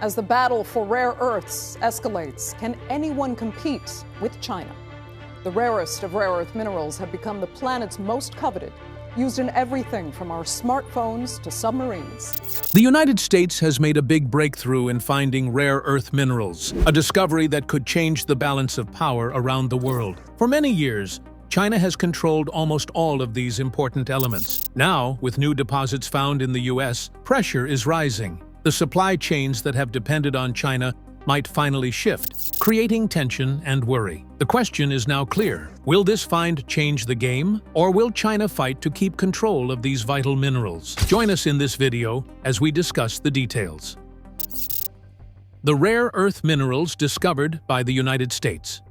As the battle for rare earths escalates, can anyone compete with China? The rarest of rare earth minerals have become the planet's most coveted, used in everything from our smartphones to submarines. The United States has made a big breakthrough in finding rare earth minerals, a discovery that could change the balance of power around the world. For many years, China has controlled almost all of these important elements. Now, with new deposits found in the U.S., pressure is rising. The supply chains that have depended on China might finally shift, creating tension and worry. The question is now clear. Will this find change the game, or will China fight to keep control of these vital minerals? Join us in this video as we discuss the details. The rare earth minerals discovered by the United States.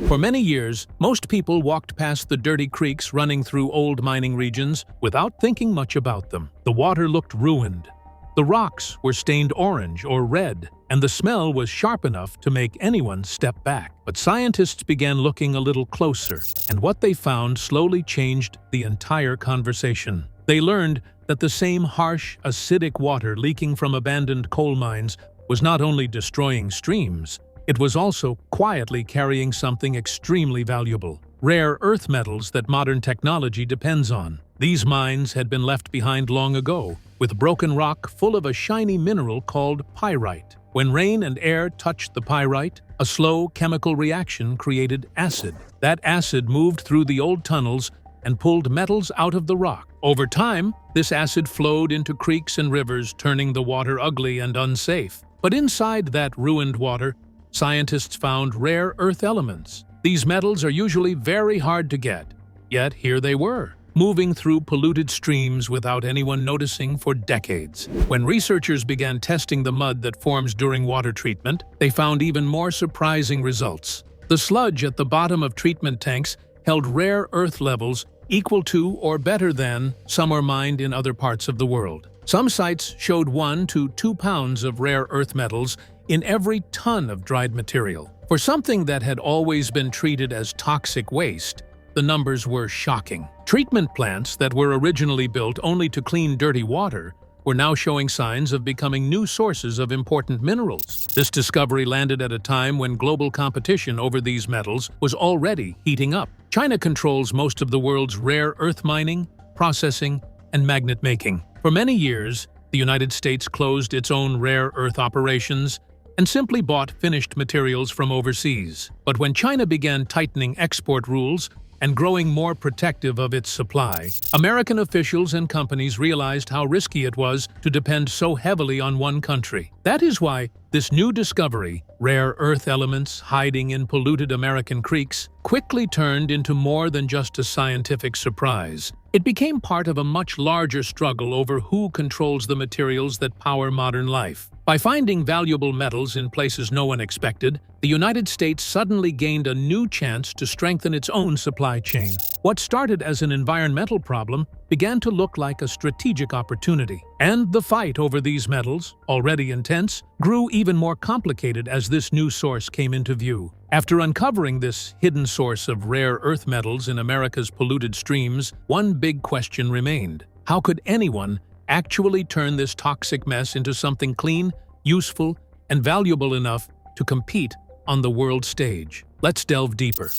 For many years, most people walked past the dirty creeks running through old mining regions without thinking much about them. The water looked ruined. The rocks were stained orange or red, and the smell was sharp enough to make anyone step back. But scientists began looking a little closer, and what they found slowly changed the entire conversation. They learned that the same harsh, acidic water leaking from abandoned coal mines was not only destroying streams, it was also quietly carrying something extremely valuable: rare earth metals that modern technology depends on. These mines had been left behind long ago, with broken rock full of a shiny mineral called pyrite. When rain and air touched the pyrite, a slow chemical reaction created acid. That acid moved through the old tunnels and pulled metals out of the rock. Over time, this acid flowed into creeks and rivers, turning the water ugly and unsafe. But inside that ruined water, scientists found rare earth elements. These metals are usually very hard to get, yet here they were, moving through polluted streams without anyone noticing for decades. When researchers began testing the mud that forms during water treatment, they found even more surprising results. The sludge at the bottom of treatment tanks held rare earth levels equal to or better than some are mined in other parts of the world. Some sites showed 1 to 2 pounds of rare earth metals in every ton of dried material. For something that had always been treated as toxic waste, the numbers were shocking. Treatment plants that were originally built only to clean dirty water were now showing signs of becoming new sources of important minerals. This discovery landed at a time when global competition over these metals was already heating up. China controls most of the world's rare earth mining, processing, and magnet making. For many years, the United States closed its own rare earth operations and simply bought finished materials from overseas. But when China began tightening export rules and growing more protective of its supply, American officials and companies realized how risky it was to depend so heavily on one country. That is why this new discovery, rare earth elements hiding in polluted American creeks, quickly turned into more than just a scientific surprise. It became part of a much larger struggle over who controls the materials that power modern life. By finding valuable metals in places no one expected, the United States suddenly gained a new chance to strengthen its own supply chain. What started as an environmental problem began to look like a strategic opportunity. And the fight over these metals, already intense, grew even more complicated as this new source came into view. After uncovering this hidden source of rare earth metals in America's polluted streams, one big question remained: how could anyone actually turn this toxic mess into something clean, useful, and valuable enough to compete on the world stage? Let's delve deeper.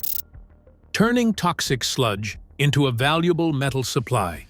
Turning toxic sludge into a valuable metal supply.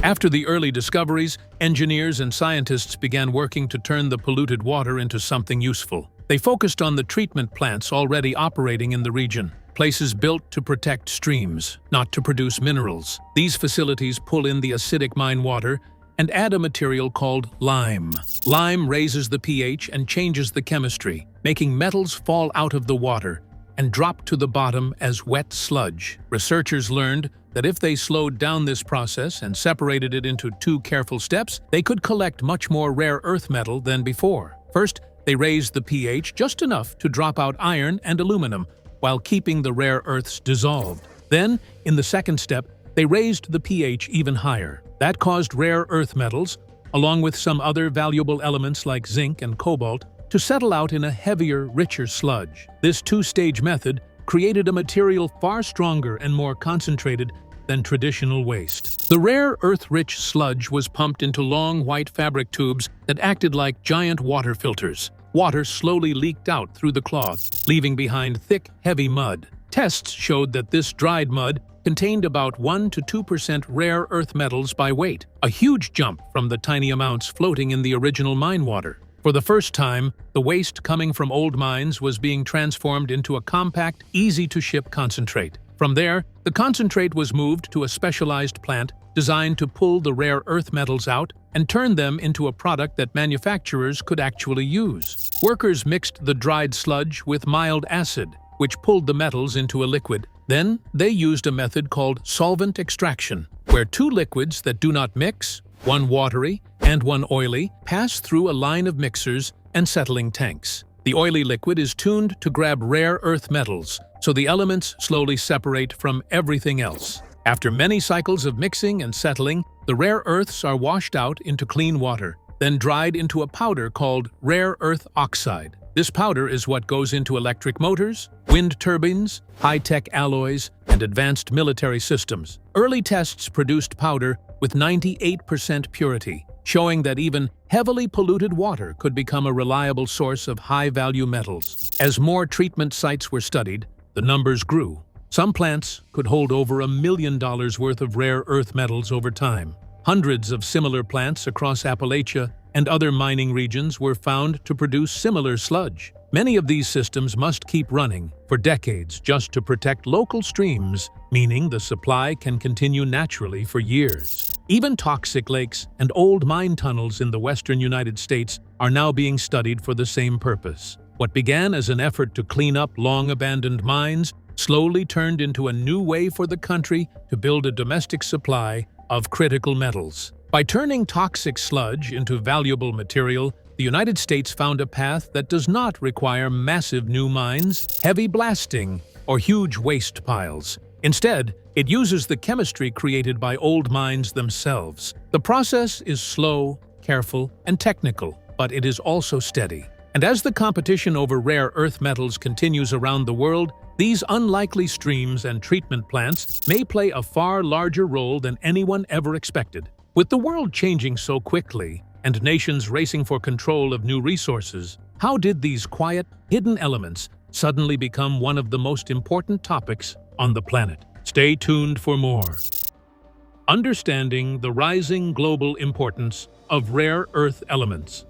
After the early discoveries, engineers and scientists began working to turn the polluted water into something useful. They focused on the treatment plants already operating in the region, places built to protect streams, not to produce minerals. These facilities pull in the acidic mine water and add a material called lime. Lime raises the pH and changes the chemistry, making metals fall out of the water and drop to the bottom as wet sludge. Researchers learned that if they slowed down this process and separated it into 2 careful steps, they could collect much more rare earth metal than before. First, they raised the pH just enough to drop out iron and aluminum, while keeping the rare earths dissolved. Then, in the second step, they raised the pH even higher. That caused rare earth metals, along with some other valuable elements like zinc and cobalt, to settle out in a heavier, richer sludge. This 2-stage method created a material far stronger and more concentrated than traditional waste. The rare earth-rich sludge was pumped into long white fabric tubes that acted like giant water filters. Water slowly leaked out through the cloth, leaving behind thick, heavy mud. Tests showed that this dried mud contained about 1 to 2% rare earth metals by weight, a huge jump from the tiny amounts floating in the original mine water. For the first time, the waste coming from old mines was being transformed into a compact, easy-to-ship concentrate. From there, the concentrate was moved to a specialized plant designed to pull the rare earth metals out and turn them into a product that manufacturers could actually use. Workers mixed the dried sludge with mild acid, which pulled the metals into a liquid. Then, they used a method called solvent extraction, where two liquids that do not mix, one watery and one oily, pass through a line of mixers and settling tanks. The oily liquid is tuned to grab rare earth metals, so the elements slowly separate from everything else. After many cycles of mixing and settling, the rare earths are washed out into clean water, then dried into a powder called rare earth oxide. This powder is what goes into electric motors, wind turbines, high-tech alloys, and advanced military systems. Early tests produced powder with 98% purity, showing that even heavily polluted water could become a reliable source of high-value metals. As more treatment sites were studied, the numbers grew. Some plants could hold over $1 million worth of rare earth metals over time. Hundreds of similar plants across Appalachia and other mining regions were found to produce similar sludge. Many of these systems must keep running for decades just to protect local streams, meaning the supply can continue naturally for years. Even toxic lakes and old mine tunnels in the western United States are now being studied for the same purpose. What began as an effort to clean up long-abandoned mines slowly turned into a new way for the country to build a domestic supply of critical metals. By turning toxic sludge into valuable material, the United States found a path that does not require massive new mines, heavy blasting, or huge waste piles. Instead, it uses the chemistry created by old mines themselves. The process is slow, careful, and technical, but it is also steady. And as the competition over rare earth metals continues around the world, these unlikely streams and treatment plants may play a far larger role than anyone ever expected. With the world changing so quickly and nations racing for control of new resources, how did these quiet, hidden elements suddenly become one of the most important topics on the planet? Stay tuned for more. Understanding the rising global importance of rare earth elements.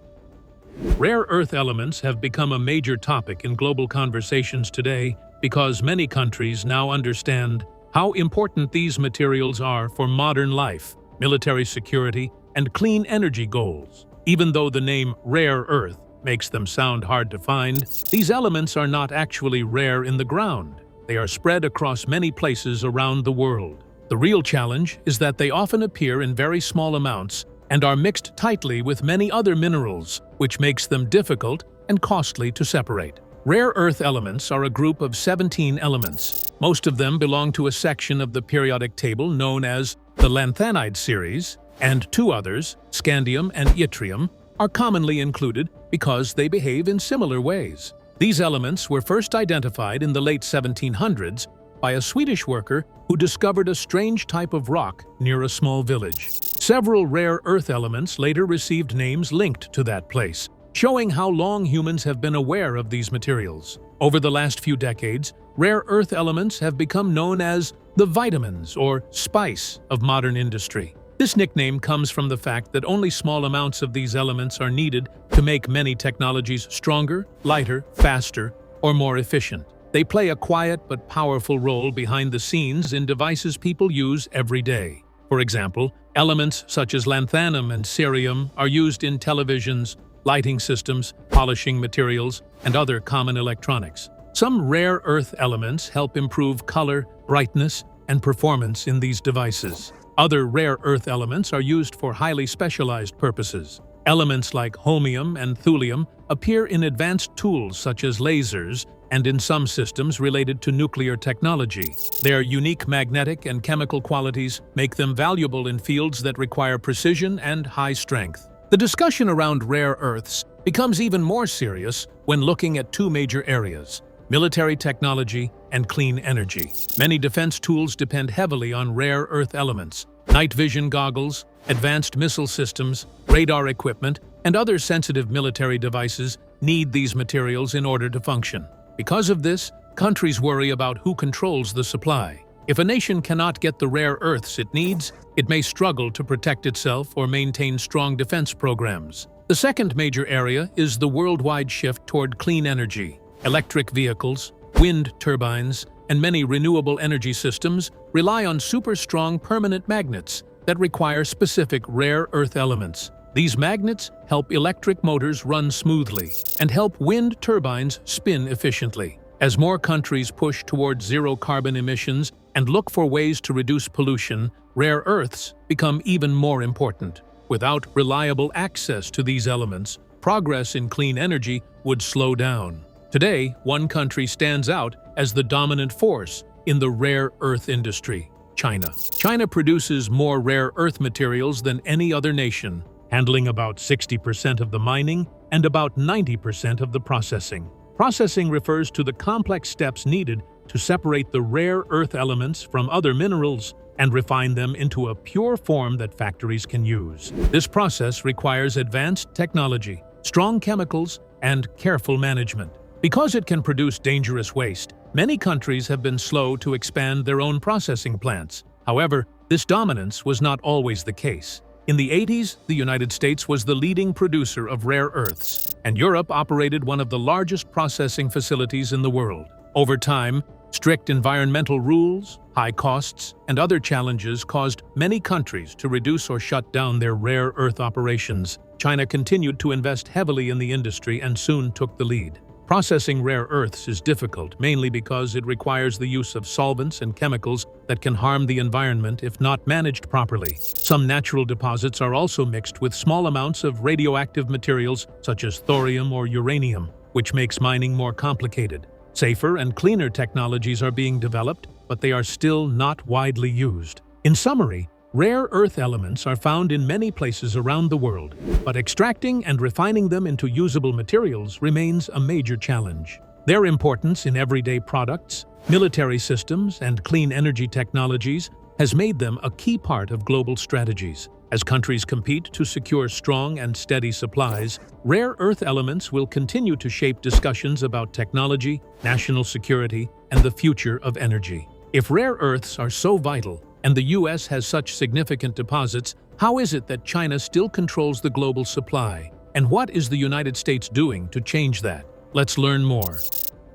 Rare earth elements have become a major topic in global conversations today because many countries now understand how important these materials are for modern life, military security, and clean energy goals. Even though the name rare earth makes them sound hard to find, these elements are not actually rare in the ground. They are spread across many places around the world. The real challenge is that they often appear in very small amounts and are mixed tightly with many other minerals, which makes them difficult and costly to separate. Rare earth elements are a group of 17 elements. Most of them belong to a section of the periodic table known as the lanthanide series, and two others, scandium and yttrium, are commonly included because they behave in similar ways. These elements were first identified in the late 1700s by a Swedish worker who discovered a strange type of rock near a small village. Several rare earth elements later received names linked to that place, showing how long humans have been aware of these materials. Over the last few decades, rare earth elements have become known as the vitamins or spice of modern industry. This nickname comes from the fact that only small amounts of these elements are needed to make many technologies stronger, lighter, faster, or more efficient. They play a quiet but powerful role behind the scenes in devices people use every day. For example, elements such as lanthanum and cerium are used in televisions, lighting systems, polishing materials, and other common electronics. Some rare earth elements help improve color, brightness, and performance in these devices. Other rare earth elements are used for highly specialized purposes. Elements like holmium and thulium appear in advanced tools such as lasers and in some systems related to nuclear technology. Their unique magnetic and chemical qualities make them valuable in fields that require precision and high strength. The discussion around rare earths becomes even more serious when looking at two major areas: military technology and clean energy. Many defense tools depend heavily on rare earth elements. Night vision goggles, advanced missile systems, radar equipment, and other sensitive military devices need these materials in order to function. Because of this, countries worry about who controls the supply. If a nation cannot get the rare earths it needs, it may struggle to protect itself or maintain strong defense programs. The second major area is the worldwide shift toward clean energy. Electric vehicles, wind turbines, and many renewable energy systems rely on super-strong permanent magnets that require specific rare earth elements. These magnets help electric motors run smoothly and help wind turbines spin efficiently. As more countries push towards zero-carbon emissions and look for ways to reduce pollution, rare earths become even more important. Without reliable access to these elements, progress in clean energy would slow down. Today, one country stands out as the dominant force in the rare earth industry: China. China produces more rare earth materials than any other nation, handling about 60% of the mining and about 90% of the processing. Processing refers to the complex steps needed to separate the rare earth elements from other minerals and refine them into a pure form that factories can use. This process requires advanced technology, strong chemicals, and careful management. Because it can produce dangerous waste, many countries have been slow to expand their own processing plants. However, this dominance was not always the case. In the 80s, the United States was the leading producer of rare earths, and Europe operated one of the largest processing facilities in the world. Over time, strict environmental rules, high costs, and other challenges caused many countries to reduce or shut down their rare earth operations. China continued to invest heavily in the industry and soon took the lead. Processing rare earths is difficult, mainly because it requires the use of solvents and chemicals that can harm the environment if not managed properly. Some natural deposits are also mixed with small amounts of radioactive materials such as thorium or uranium, which makes mining more complicated. Safer and cleaner technologies are being developed, but they are still not widely used. In summary, rare earth elements are found in many places around the world, but extracting and refining them into usable materials remains a major challenge. Their importance in everyday products, military systems, and clean energy technologies has made them a key part of global strategies. As countries compete to secure strong and steady supplies, rare earth elements will continue to shape discussions about technology, national security, and the future of energy. If rare earths are so vital, and the U.S. has such significant deposits, how is it that China still controls the global supply? And what is the United States doing to change that? Let's learn more.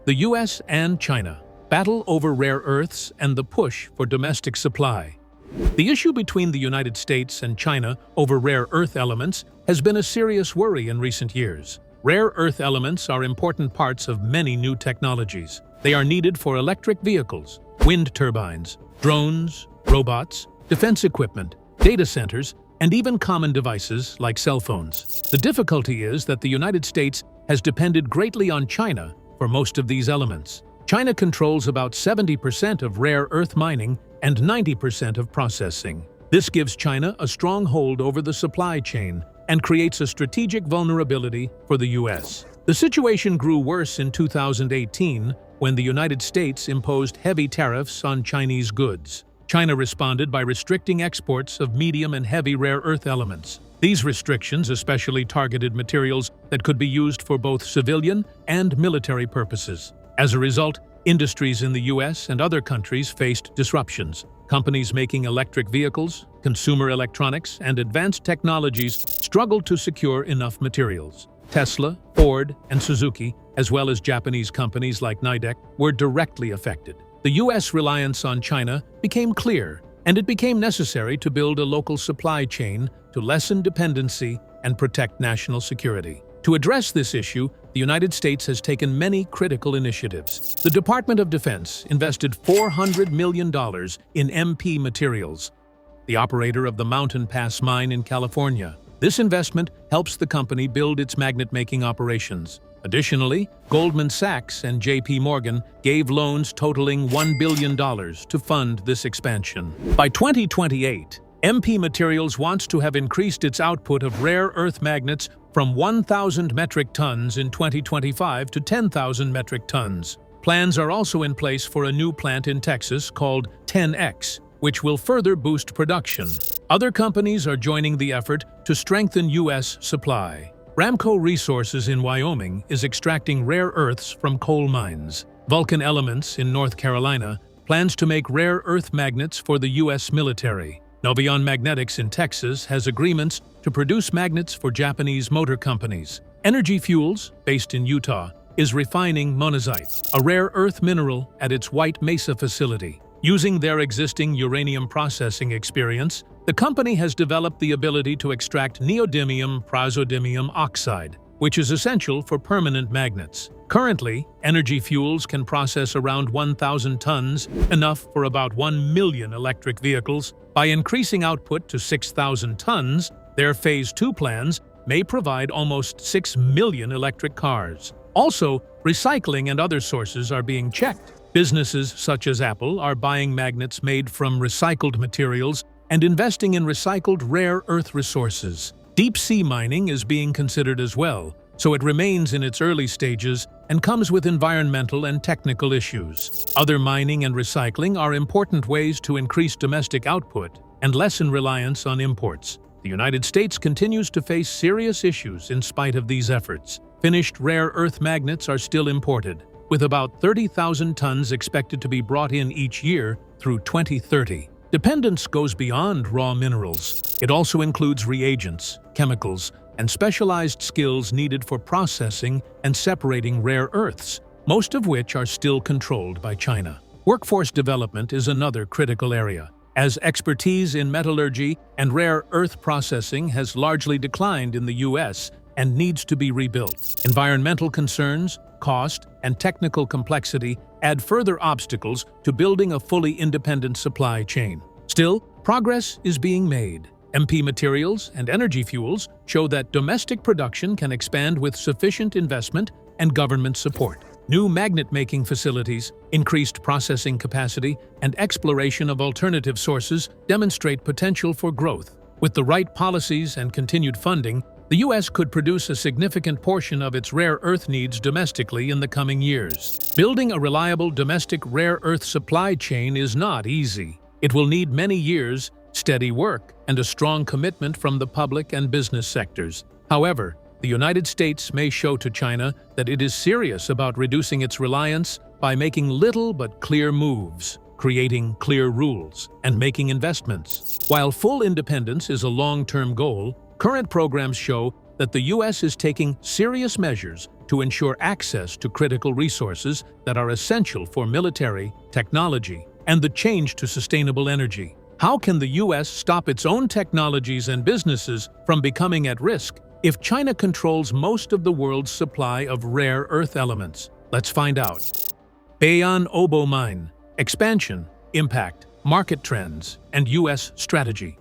The U.S. and China battle over rare earths and the push for domestic supply. The issue between the United States and China over rare earth elements has been a serious worry in recent years. Rare earth elements are important parts of many new technologies. They are needed for electric vehicles, wind turbines, drones, robots, defense equipment, data centers, and even common devices like cell phones. The difficulty is that the United States has depended greatly on China for most of these elements. China controls about 70% of rare earth mining and 90% of processing. This gives China a strong hold over the supply chain and creates a strategic vulnerability for the U.S. The situation grew worse in 2018 when the United States imposed heavy tariffs on Chinese goods. China responded by restricting exports of medium and heavy rare earth elements. These restrictions especially targeted materials that could be used for both civilian and military purposes. As a result, industries in the U.S. and other countries faced disruptions. Companies making electric vehicles, consumer electronics, and advanced technologies struggled to secure enough materials. Tesla, Ford, and Suzuki, as well as Japanese companies like Nidec, were directly affected. The U.S. reliance on China became clear, and it became necessary to build a local supply chain to lessen dependency and protect national security. To address this issue, the United States has taken many critical initiatives. The Department of Defense invested $400 million in MP Materials, the operator of the Mountain Pass mine in California. This investment helps the company build its magnet-making operations. Additionally, Goldman Sachs and J.P. Morgan gave loans totaling $1 billion to fund this expansion. By 2028, MP Materials wants to have increased its output of rare earth magnets from 1,000 metric tons in 2025 to 10,000 metric tons. Plans are also in place for a new plant in Texas called 10X, which will further boost production. Other companies are joining the effort to strengthen U.S. supply. Ramco Resources in Wyoming is extracting rare earths from coal mines. Vulcan Elements in North Carolina plans to make rare earth magnets for the U.S. military. Novion Magnetics in Texas has agreements to produce magnets for Japanese motor companies. Energy Fuels, based in Utah, is refining monazite, a rare earth mineral at its White Mesa facility. Using their existing uranium processing experience, the company has developed the ability to extract neodymium praseodymium oxide, which is essential for permanent magnets. Currently, Energy Fuels can process around 1,000 tons, enough for about 1 million electric vehicles. By increasing output to 6,000 tons, their Phase 2 plans may provide almost 6 million electric cars. Also, recycling and other sources are being checked. Businesses such as Apple are buying magnets made from recycled materials and investing in recycled rare earth resources. Deep-sea mining is being considered as well, so it remains in its early stages and comes with environmental and technical issues. Other mining and recycling are important ways to increase domestic output and lessen reliance on imports. The United States continues to face serious issues in spite of these efforts. Finished rare earth magnets are still imported, with about 30,000 tons expected to be brought in each year through 2030. Dependence goes beyond raw minerals. It also includes reagents, chemicals, and specialized skills needed for processing and separating rare earths, most of which are still controlled by China. Workforce development is another critical area, as expertise in metallurgy and rare earth processing has largely declined in the U.S. and needs to be rebuilt. Environmental concerns, cost, and technical complexity add further obstacles to building a fully independent supply chain. Still, progress is being made. MP Materials and Energy Fuels show that domestic production can expand with sufficient investment and government support. New magnet-making facilities, increased processing capacity, and exploration of alternative sources demonstrate potential for growth. With the right policies and continued funding, the U.S. could produce a significant portion of its rare earth needs domestically in the coming years. Building a reliable domestic rare earth supply chain is not easy. It will need many years, steady work, and a strong commitment from the public and business sectors. However, the United States may show to China that it is serious about reducing its reliance by making little but clear moves, creating clear rules, and making investments. While full independence is a long-term goal, current programs show that the U.S. is taking serious measures to ensure access to critical resources that are essential for military, technology, and the change to sustainable energy. How can the U.S. stop its own technologies and businesses from becoming at risk if China controls most of the world's supply of rare earth elements? Let's find out. Bayan Obo Mine: Expansion, Impact, Market Trends, and U.S. Strategy.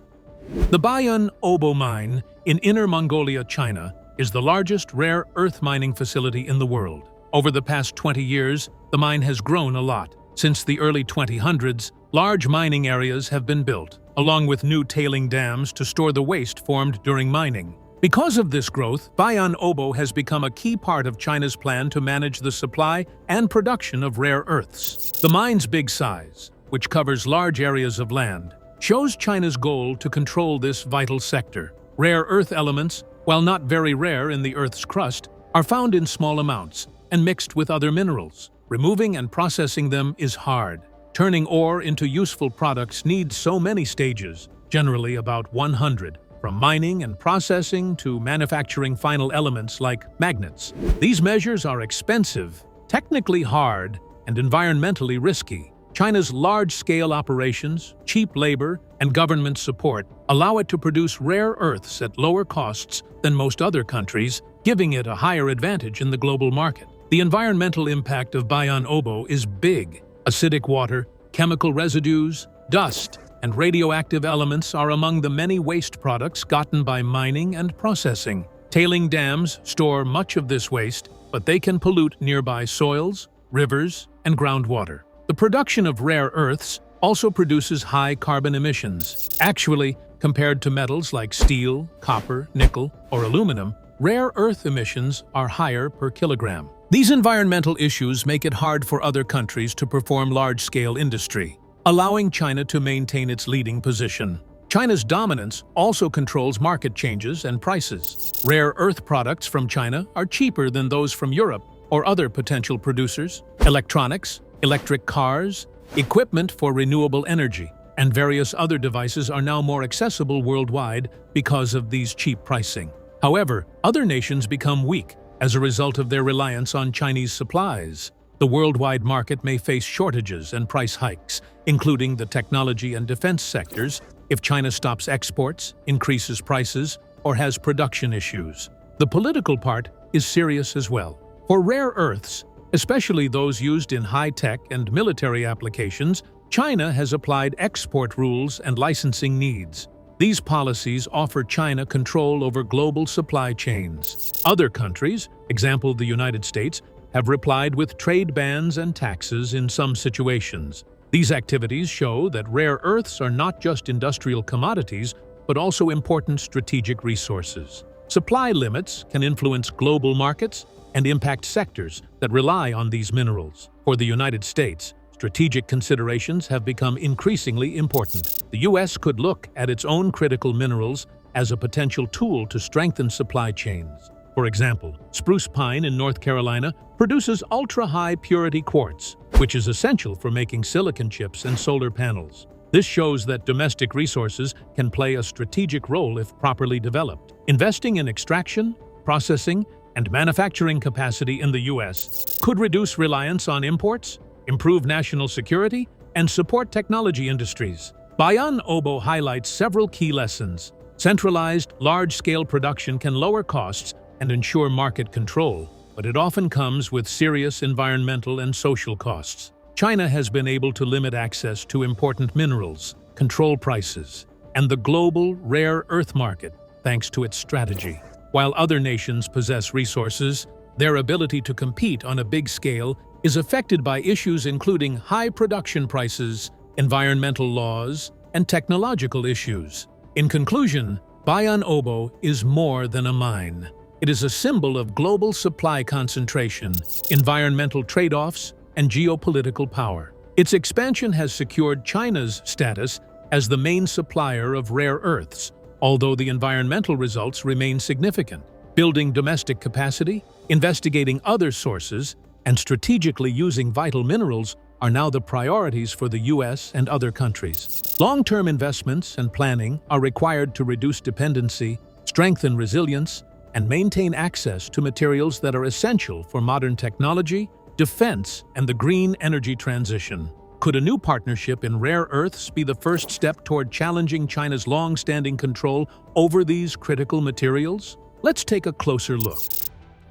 The Bayan Obo Mine in Inner Mongolia, China, is the largest rare earth mining facility in the world. Over the past 20 years, the mine has grown a lot. Since the early 2000s, large mining areas have been built, along with new tailing dams to store the waste formed during mining. Because of this growth, Bayan Obo has become a key part of China's plan to manage the supply and production of rare earths. The mine's big size, which covers large areas of land, shows China's goal to control this vital sector. Rare earth elements, while not very rare in the Earth's crust, are found in small amounts and mixed with other minerals. Removing and processing them is hard. Turning ore into useful products needs so many stages, generally about 100, from mining and processing to manufacturing final elements like magnets. These measures are expensive, technically hard, and environmentally risky. China's large-scale operations, cheap labor, and government support allow it to produce rare earths at lower costs than most other countries, giving it a higher advantage in the global market. The environmental impact of Bayan Obo is big. Acidic water, chemical residues, dust, and radioactive elements are among the many waste products gotten by mining and processing. Tailing dams store much of this waste, but they can pollute nearby soils, rivers, and groundwater. The production of rare earths also produces high carbon emissions. Actually, compared to metals like steel, copper, nickel, or aluminum, rare earth emissions are higher per kilogram. These environmental issues make it hard for other countries to perform large-scale industry, allowing China to maintain its leading position. China's dominance also controls market changes and prices. Rare earth products from China are cheaper than those from Europe or other potential producers. Electronics, electric cars, equipment for renewable energy, and various other devices are now more accessible worldwide because of these cheap pricing. However, other nations become weak as a result of their reliance on Chinese supplies. The worldwide market may face shortages and price hikes, including the technology and defense sectors, if China stops exports, increases prices, or has production issues. The political part is serious as well. For rare earths, especially those used in high-tech and military applications, China has applied export rules and licensing needs. These policies offer China control over global supply chains. Other countries, example the United States, have replied with trade bans and taxes in some situations. These activities show that rare earths are not just industrial commodities, but also important strategic resources. Supply limits can influence global markets and impact sectors that rely on these minerals. For the United States, strategic considerations have become increasingly important. The U.S. could look at its own critical minerals as a potential tool to strengthen supply chains. For example, spruce pine in North Carolina produces ultra-high purity quartz, which is essential for making silicon chips and solar panels. This shows that domestic resources can play a strategic role if properly developed. Investing in extraction, processing, and manufacturing capacity in the U.S. could reduce reliance on imports, improve national security, and support technology industries. Bayan Obo highlights several key lessons. Centralized, large-scale production can lower costs and ensure market control, but it often comes with serious environmental and social costs. China has been able to limit access to important minerals, control prices, and the global rare earth market thanks to its strategy. While other nations possess resources, their ability to compete on a big scale is affected by issues including high production prices, environmental laws, and technological issues. In conclusion, Bayan Obo is more than a mine. It is a symbol of global supply concentration, environmental trade-offs, and geopolitical power. Its expansion has secured China's status as the main supplier of rare earths, although the environmental results remain significant. Building domestic capacity, investigating other sources, and strategically using vital minerals are now the priorities for the U.S. and other countries. Long-term investments and planning are required to reduce dependency, strengthen resilience, and maintain access to materials that are essential for modern technology, defense, and the green energy transition. Could a new partnership in rare earths be the first step toward challenging China's long-standing control over these critical materials? Let's take a closer look.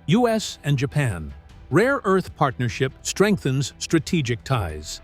U.S. and Japan. Rare earth partnership strengthens strategic ties.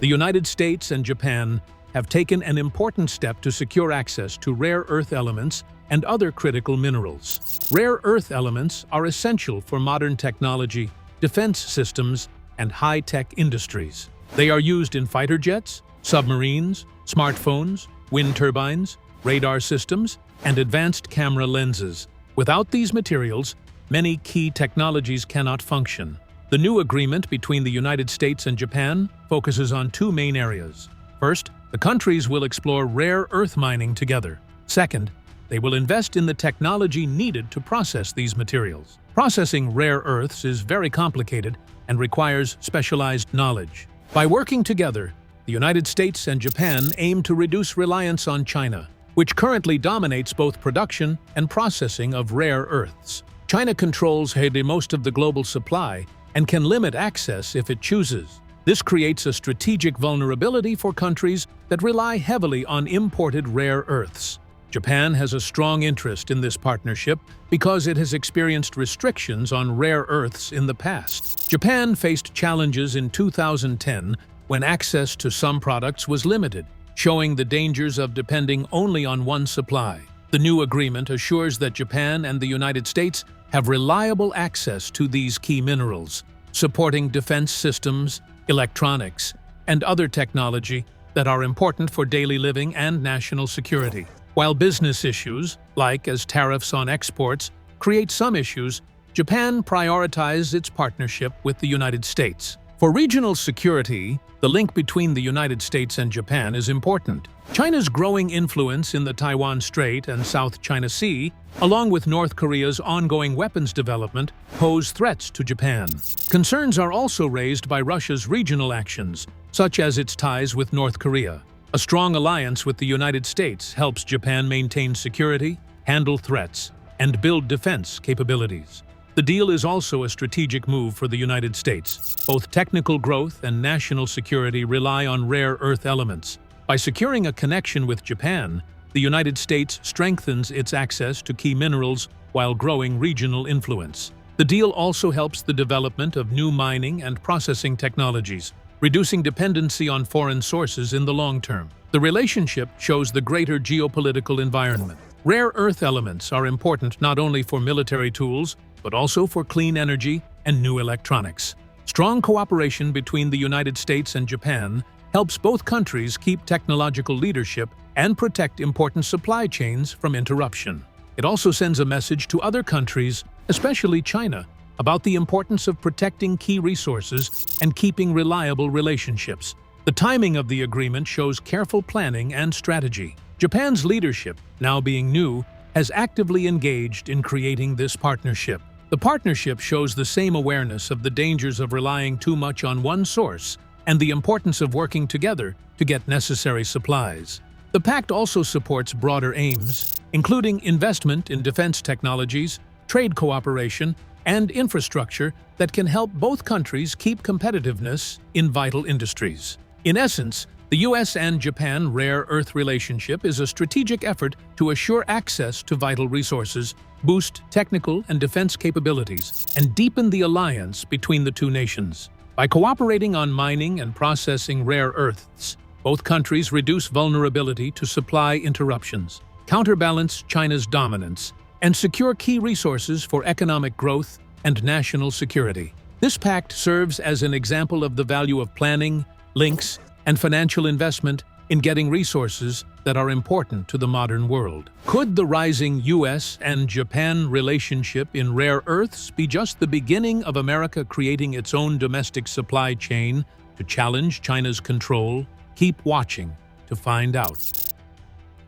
The United States and Japan have taken an important step to secure access to rare earth elements and other critical minerals. Rare earth elements are essential for modern technology, defense systems, and high-tech industries. They are used in fighter jets, submarines, smartphones, wind turbines, radar systems, and advanced camera lenses. Without these materials, many key technologies cannot function. The new agreement between the United States and Japan focuses on two main areas. First, the countries will explore rare earth mining together. Second, they will invest in the technology needed to process these materials. Processing rare earths is very complicated and requires specialized knowledge. By working together, the United States and Japan aim to reduce reliance on China, which currently dominates both production and processing of rare earths. China controls most of the global supply and can limit access if it chooses. This creates a strategic vulnerability for countries that rely heavily on imported rare earths. Japan has a strong interest in this partnership because it has experienced restrictions on rare earths in the past. Japan faced challenges in 2010 when access to some products was limited, showing the dangers of depending only on one supply. The new agreement assures that Japan and the United States have reliable access to these key minerals, supporting defense systems, electronics, and other technology that are important for daily living and national security. While business issues, like as tariffs on exports, create some issues, Japan prioritized its partnership with the United States. For regional security, the link between the United States and Japan is important. China's growing influence in the Taiwan Strait and South China Sea, along with North Korea's ongoing weapons development, pose threats to Japan. Concerns are also raised by Russia's regional actions, such as its ties with North Korea. A strong alliance with the United States helps Japan maintain security, handle threats, and build defense capabilities. The deal is also a strategic move for the United States. Both technical growth and national security rely on rare earth elements. By securing a connection with Japan, the United States strengthens its access to key minerals while growing regional influence. The deal also helps the development of new mining and processing technologies, reducing dependency on foreign sources in the long term. The relationship shows the greater geopolitical environment. Rare earth elements are important not only for military tools, but also for clean energy and new electronics. Strong cooperation between the United States and Japan helps both countries keep technological leadership and protect important supply chains from interruption. It also sends a message to other countries, especially China, about the importance of protecting key resources and keeping reliable relationships. The timing of the agreement shows careful planning and strategy. Japan's leadership, now being new, has actively engaged in creating this partnership. The partnership shows the same awareness of the dangers of relying too much on one source and the importance of working together to get necessary supplies. The pact also supports broader aims, including investment in defense technologies, trade cooperation, and infrastructure that can help both countries keep competitiveness in vital industries. In essence, the U.S. and Japan rare earth relationship is a strategic effort to assure access to vital resources, boost technical and defense capabilities, and deepen the alliance between the two nations. By cooperating on mining and processing rare earths, both countries reduce vulnerability to supply interruptions, counterbalance China's dominance, and secure key resources for economic growth and national security. This pact serves as an example of the value of planning, links, and financial investment in getting resources that are important to the modern world. Could the rising U.S. and Japan relationship in rare earths be just the beginning of America creating its own domestic supply chain to challenge China's control? Keep watching to find out.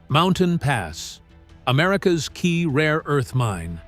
Mountain Pass, America's key rare earth mine.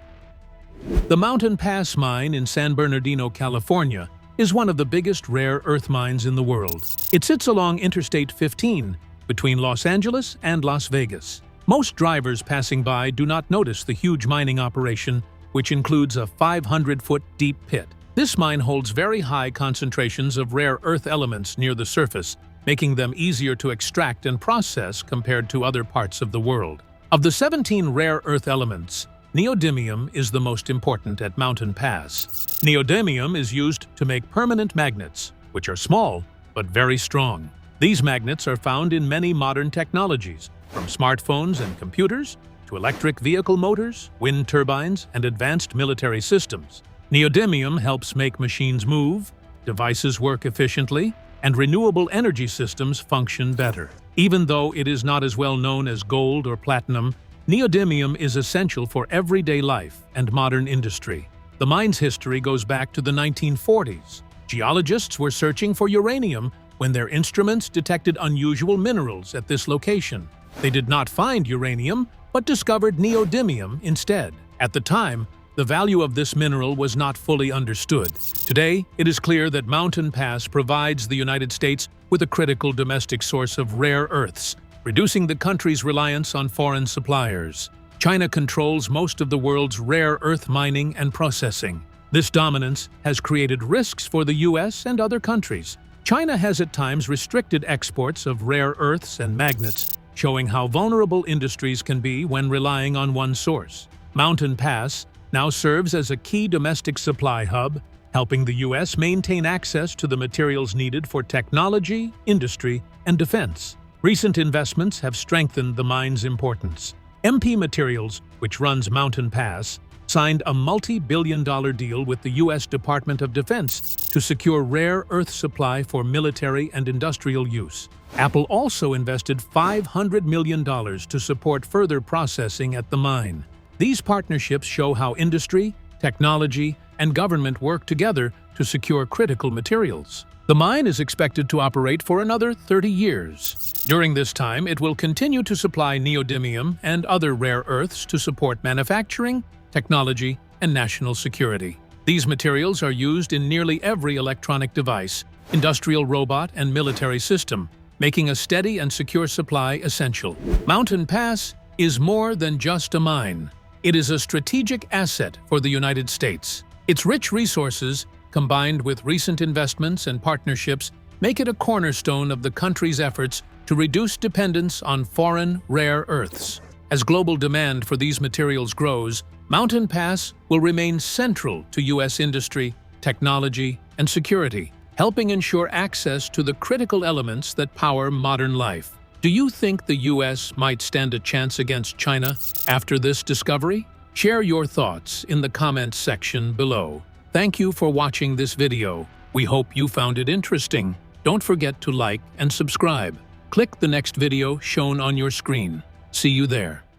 The Mountain Pass mine in San Bernardino, California, is one of the biggest rare earth mines in the world. It sits along Interstate 15 between Los Angeles and Las Vegas. Most drivers passing by do not notice the huge mining operation, which includes a 500-foot deep pit. This mine holds very high concentrations of rare earth elements near the surface, making them easier to extract and process compared to other parts of the world. Of the 17 rare earth elements, neodymium is the most important at Mountain Pass. Neodymium is used to make permanent magnets, which are small but very strong. These magnets are found in many modern technologies, from smartphones and computers to electric vehicle motors, wind turbines, and advanced military systems. Neodymium helps make machines move, devices work efficiently, and renewable energy systems function better. Even though it is not as well known as gold or platinum, neodymium is essential for everyday life and modern industry. The mine's history goes back to the 1940s. Geologists were searching for uranium when their instruments detected unusual minerals at this location. They did not find uranium, but discovered neodymium instead. At the time, the value of this mineral was not fully understood. Today, it is clear that Mountain Pass provides the United States with a critical domestic source of rare earths, reducing the country's reliance on foreign suppliers. China controls most of the world's rare earth mining and processing. This dominance has created risks for the U.S. and other countries. China has at times restricted exports of rare earths and magnets, showing how vulnerable industries can be when relying on one source. Mountain Pass now serves as a key domestic supply hub, helping the U.S. maintain access to the materials needed for technology, industry, and defense. Recent investments have strengthened the mine's importance. MP Materials, which runs Mountain Pass, signed a multi-billion-dollar deal with the U.S. Department of Defense to secure rare earth supply for military and industrial use. Apple also invested $500 million to support further processing at the mine. These partnerships show how industry, technology, and government work together to secure critical materials. The mine is expected to operate for another 30 years. During this time, it will continue to supply neodymium and other rare earths to support manufacturing, technology, and national security. These materials are used in nearly every electronic device, industrial robot, and military system, making a steady and secure supply essential. Mountain Pass is more than just a mine. It is a strategic asset for the United States. Its rich resources, combined with recent investments and partnerships, make it a cornerstone of the country's efforts to reduce dependence on foreign rare earths. As global demand for these materials grows, Mountain Pass will remain central to U.S. industry, technology, and security, helping ensure access to the critical elements that power modern life. Do you think the U.S. might stand a chance against China after this discovery? Share your thoughts in the comments section below. Thank you for watching this video. We hope you found it interesting. Don't forget to like and subscribe. Click the next video shown on your screen. See you there.